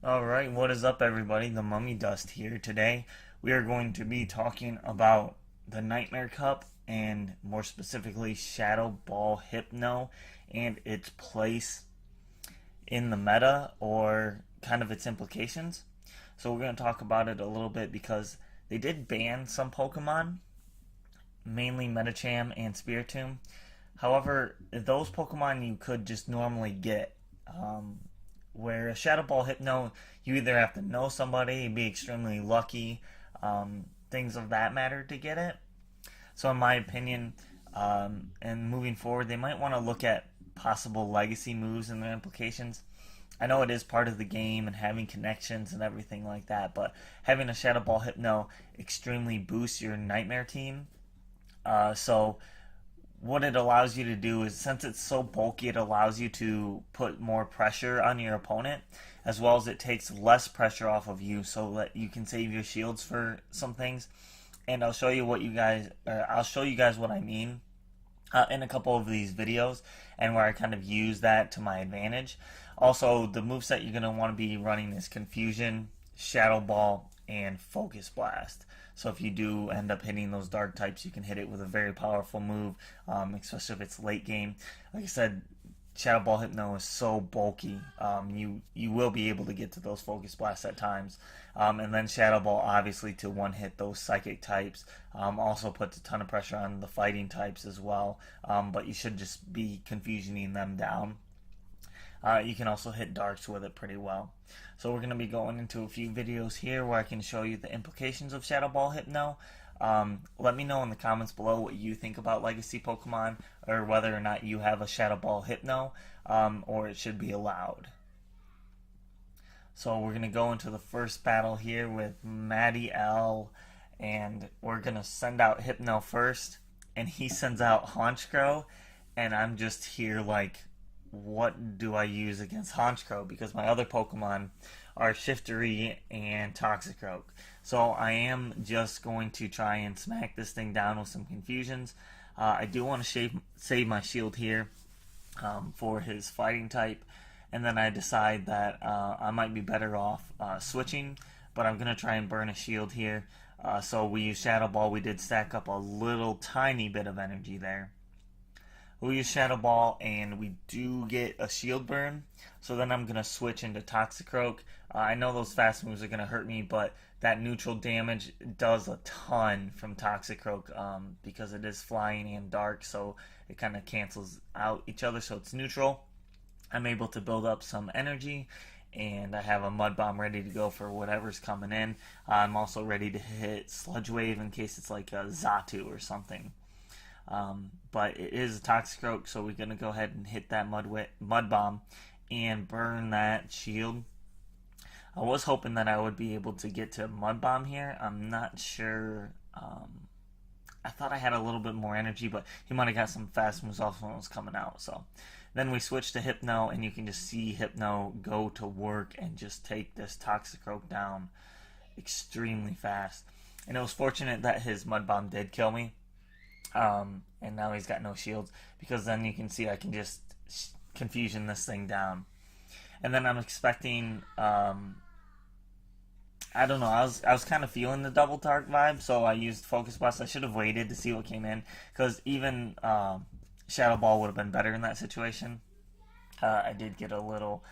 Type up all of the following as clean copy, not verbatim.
Alright, what is up everybody? The Mummy Dust here. Today we are going to be talking about the Nightmare Cup and more specifically Shadow Ball Hypno and its place in the meta or kind of its implications. So we're going to talk about it a little bit because they did ban some Pokemon, mainly Medicham and Spiritomb. However, those Pokemon you could just normally get. Where a Shadow Ball Hypno, you either have to know somebody, be extremely lucky, things of that matter to get it. So in my opinion, and moving forward, they might want to look at possible legacy moves and their implications. I know it is part of the game and having connections and everything like that, but having a Shadow Ball Hypno extremely boosts your Nightmare team. So what it allows you to do is, since it's so bulky, it allows you to put more pressure on your opponent, as well as it takes less pressure off of you, so that you can save your shields for some things. And I'll show you what you guys, I'll show you guys what I mean in a couple of these videos, and where I kind of use that to my advantage. Also, the moveset you're going to want to be running is Confusion, Shadow Ball, and Focus Blast. So if you do end up hitting those dark types, you can hit it with a very powerful move, especially if it's late game. Like I said, Shadow Ball Hypno is so bulky. You will be able to get to those Focus Blasts at times. And then Shadow Ball, obviously, to one-hit those Psychic types. Also puts a ton of pressure on the Fighting types as well. But you should just be confusioning them down. You can also hit darks with it pretty well. So we're going to be going into a few videos here where I can show you the implications of Shadow Ball Hypno. Let me know in the comments below what you think about Legacy Pokemon, or whether or not you have a Shadow Ball Hypno, or it should be allowed. So we're going to go into the first battle here with Matty L, and we're going to send out Hypno first, and he sends out Honchkrow, and I'm just here like, what do I use against Honchkrow? Because my other Pokemon are Shiftry and Toxicroak. So I am just going to try and smack this thing down with some confusions. I do want to save my shield here for his fighting type. And then I decide that I might be better off switching. But I'm going to try and burn a shield here. So we use Shadow Ball. We did stack up a little tiny bit of energy there. We use Shadow Ball, and we do get a shield burn. So then I'm going to switch into Toxicroak. I know those fast moves are going to hurt me, but that neutral damage does a ton from Toxicroak because it is flying and dark, so it kind of cancels out each other, so it's neutral. I'm able to build up some energy, and I have a Mud Bomb ready to go for whatever's coming in. I'm also ready to hit Sludge Wave in case it's like a Xatu or something. But it is a Toxicroak, so we're going to go ahead and hit that Mud Bomb and burn that shield. I was hoping that I would be able to get to Mud Bomb here. I'm not sure. I thought I had a little bit more energy, but he might have got some fast moves off when it was coming out. So then we switch to Hypno, and you can just see Hypno go to work and just take this Toxicroak down extremely fast. And it was fortunate that his Mud Bomb did kill me. And now he's got no shields, because then you can see I can just confusion this thing down. And then I'm expecting, I don't know, I was kind of feeling the double target vibe, so I used Focus Blast. I should have waited to see what came in, because even Shadow Ball would have been better in that situation. I did get a little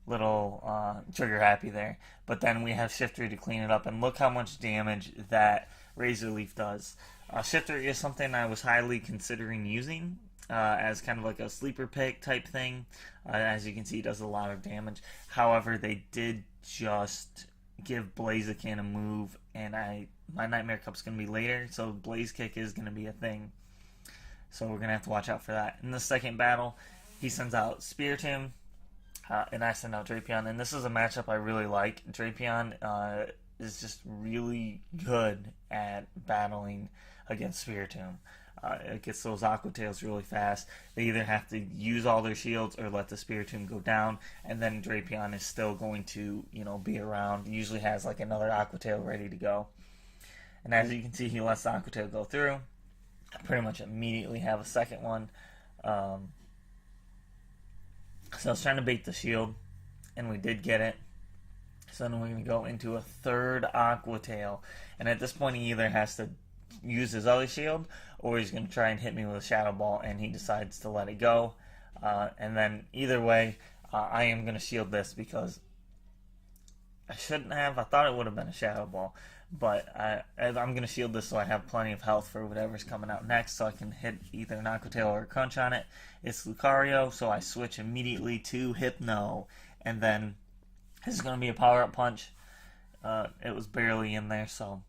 trigger happy there, but then we have Shiftry to clean it up, and look how much damage that Razor Leaf does. Shifter is something I was highly considering using as kind of like a sleeper pick type thing. As you can see, it does a lot of damage. However, they did just give Blaziken a move, and my Nightmare Cup's going to be later, so Blaze Kick is going to be a thing. So we're going to have to watch out for that. In the second battle, he sends out Spiritomb, and I send out Drapion, and this is a matchup I really like. Drapion is just really good at battling against Spiritomb. It gets those Aqua Tails really fast. They either have to use all their shields or let the Spiritomb go down, and then Drapion is still going to, be around. He usually has like another Aqua Tail ready to go. And as you can see, he lets the Aqua Tail go through. I pretty much immediately have a second one. So I was trying to bait the shield, and we did get it. So then we're going to go into a third Aqua Tail. And at this point, he either has to use his other shield, or he's going to try and hit me with a Shadow Ball, and he decides to let it go. And then either way, I am going to shield this because I shouldn't have. I thought it would have been a Shadow Ball. But I'm going to shield this so I have plenty of health for whatever's coming out next, so I can hit either an Aqua Tail or a Crunch on it. It's Lucario, so I switch immediately to Hypno. And then this is going to be a power-up punch. It was barely in there, so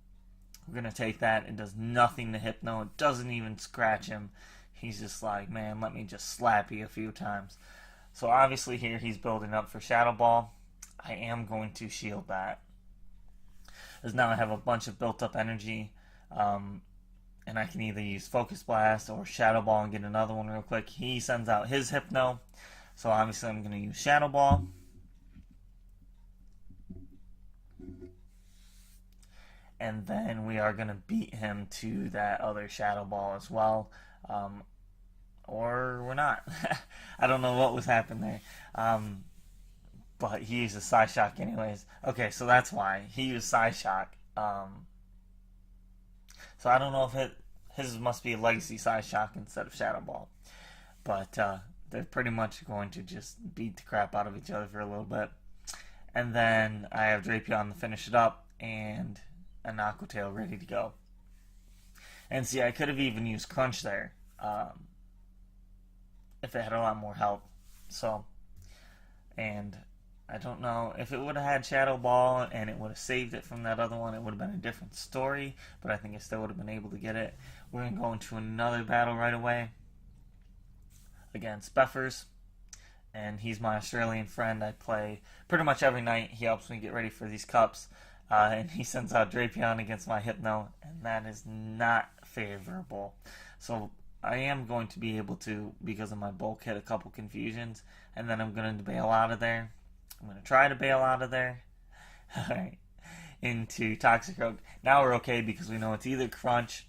we're going to take that. It does nothing to Hypno. It doesn't even scratch him. He's just like, man, let me just slap you a few times. So obviously here he's building up for Shadow Ball. I am going to shield that. Because now I have a bunch of built-up energy. And I can either use Focus Blast or Shadow Ball and get another one real quick. He sends out his Hypno. So obviously I'm going to use Shadow Ball. And then we are going to beat him to that other Shadow Ball as well. Or we're not. I don't know what was happening there. But he used a Psyshock anyways. Okay, so that's why. He used Psyshock. So I don't know if his must be a Legacy Psyshock instead of Shadow Ball. But they're pretty much going to just beat the crap out of each other for a little bit. And then I have Drapion to finish it up. And an Aqua Tail ready to go. And see, I could have even used Crunch there if it had a lot more help. So, and I don't know if it would have had Shadow Ball and it would have saved it from that other one, it would have been a different story, but I think I still would have been able to get it. We're going to go into another battle right away against Beffers. And he's my Australian friend. I play pretty much every night. He helps me get ready for these cups. And he sends out Drapion against my Hypno, and that is not favorable. So I am going to be able to, because of my bulk, hit a couple confusions, and then I'm going to bail out of there. I'm going to try to bail out of there. Alright. Into Toxicroak. Now we're okay because we know it's either Crunch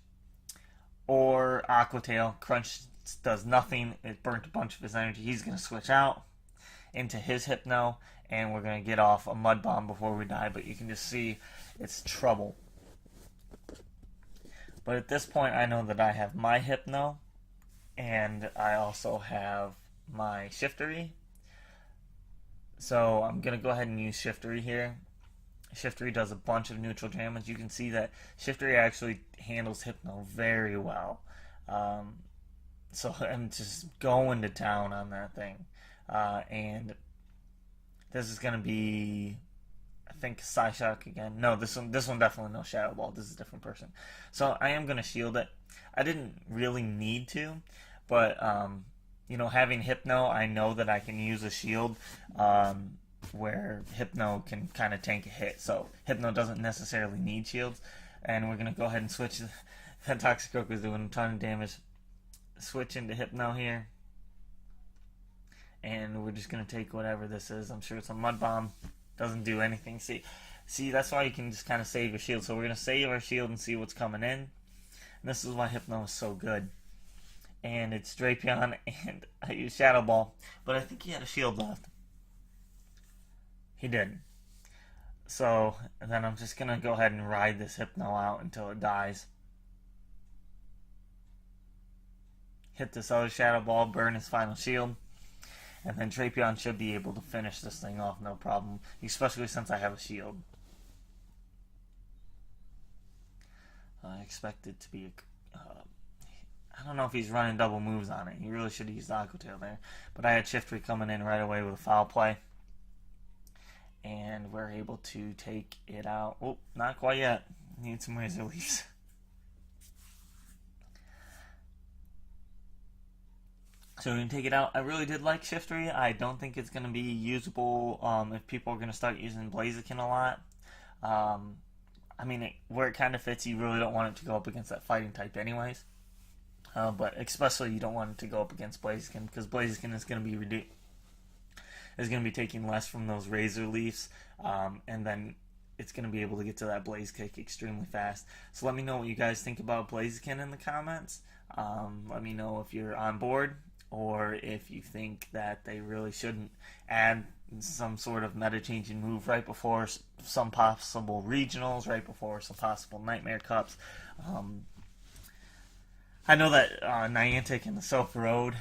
or Aqua Tail. Crunch does nothing. It burnt a bunch of his energy. He's going to switch out into his Hypno, and we're going to get off a Mud Bomb before we die, but you can just see it's trouble. But at this point, I know that I have my Hypno, and I also have my Shiftery. So I'm going to go ahead and use Shiftery here. Shiftery does a bunch of neutral damage. You can see that Shiftery actually handles Hypno very well. So I'm just going to town on that thing. And this is going to be, I think, Psyshock again. No, this one definitely no Shadow Ball. This is a different person. So I am going to shield it. I didn't really need to, but, you know, having Hypno, I know that I can use a shield where Hypno can kind of tank a hit. So Hypno doesn't necessarily need shields. And we're going to go ahead and switch. That Toxicroak is doing a ton of damage. Switch into Hypno here. And we're just going to take whatever this is. I'm sure it's a Mud Bomb. Doesn't do anything. See, that's why you can just kind of save your shield. So we're going to save our shield and see what's coming in. And this is why Hypno is so good. And it's Drapion, and I use Shadow Ball. But I think he had a shield left. He did. So, and then I'm just going to go ahead and ride this Hypno out until it dies. Hit this other Shadow Ball, burn his final shield. And then Drapion should be able to finish this thing off, no problem. Especially since I have a shield. I expect it to be I don't know if he's running double moves on it. He really should have used Aqua Tail there. But I had Shiftery coming in right away with a foul play. And we're able to take it out. Oh, not quite yet. Need some Razor Leafs. So we're going to take it out. I really did like Shiftery. I don't think it's going to be usable if people are going to start using Blaziken a lot. I mean, where it kind of fits, you really don't want it to go up against that fighting type anyways. But especially you don't want it to go up against Blaziken, because Blaziken is going to be taking less from those Razor Leafs, and then it's going to be able to get to that Blaze Kick extremely fast. So let me know what you guys think about Blaziken in the comments. Let me know if you're on board, or if you think that they really shouldn't add some sort of meta-changing move right before some possible regionals, right before some possible Nightmare Cups. I know that Niantic and the Silph Road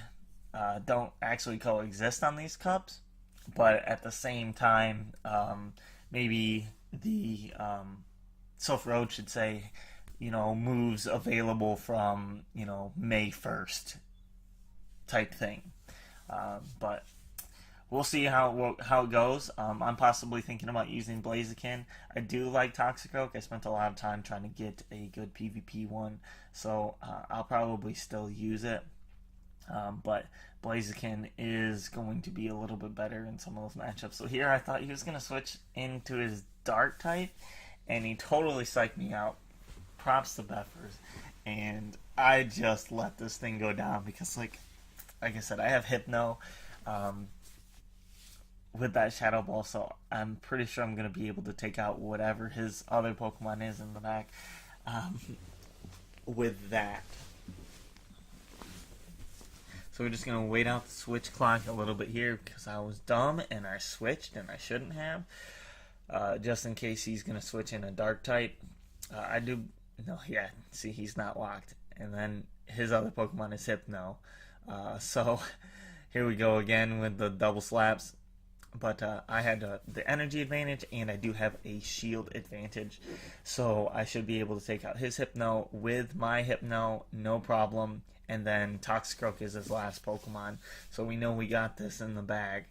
don't actually coexist on these cups, but at the same time, maybe the Silph Road should say, moves available from, May 1st type thing. But we'll see how it goes. I'm possibly thinking about using Blaziken. I do like Toxicroak. I spent a lot of time trying to get a good PvP one, so I'll probably still use it. But Blaziken is going to be a little bit better in some of those matchups. So here I thought he was going to switch into his Dark type, and he totally psyched me out. Props to Beffers. And I just let this thing go down because, like I said, I have Hypno with that Shadow Ball, so I'm pretty sure I'm going to be able to take out whatever his other Pokemon is in the back with that. So we're just going to wait out the switch clock a little bit here because I was dumb and I switched and I shouldn't have. Just in case he's going to switch in a Dark type. See, he's not locked. And then his other Pokemon is Hypno. So here we go again with the double slaps. But I had the energy advantage, and I do have a shield advantage. So I should be able to take out his Hypno with my Hypno, no problem. And then Toxicroak is his last Pokemon. So we know we got this in the bag.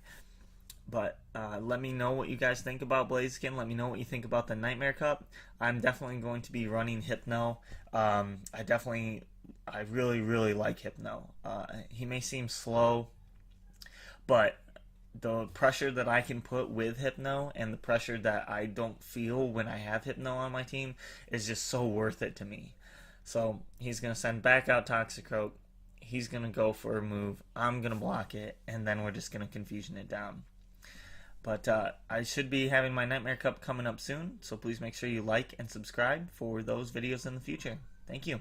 But let me know what you guys think about Blaziken. Let me know what you think about the Nightmare Cup. I'm definitely going to be running Hypno. I really, really like Hypno. He may seem slow, but the pressure that I can put with Hypno and the pressure that I don't feel when I have Hypno on my team is just so worth it to me. So he's going to send back out Toxicroak. He's going to go for a move. I'm going to block it, and then we're just going to confusion it down. But I should be having my Nightmare Cup coming up soon, so please make sure you like and subscribe for those videos in the future. Thank you.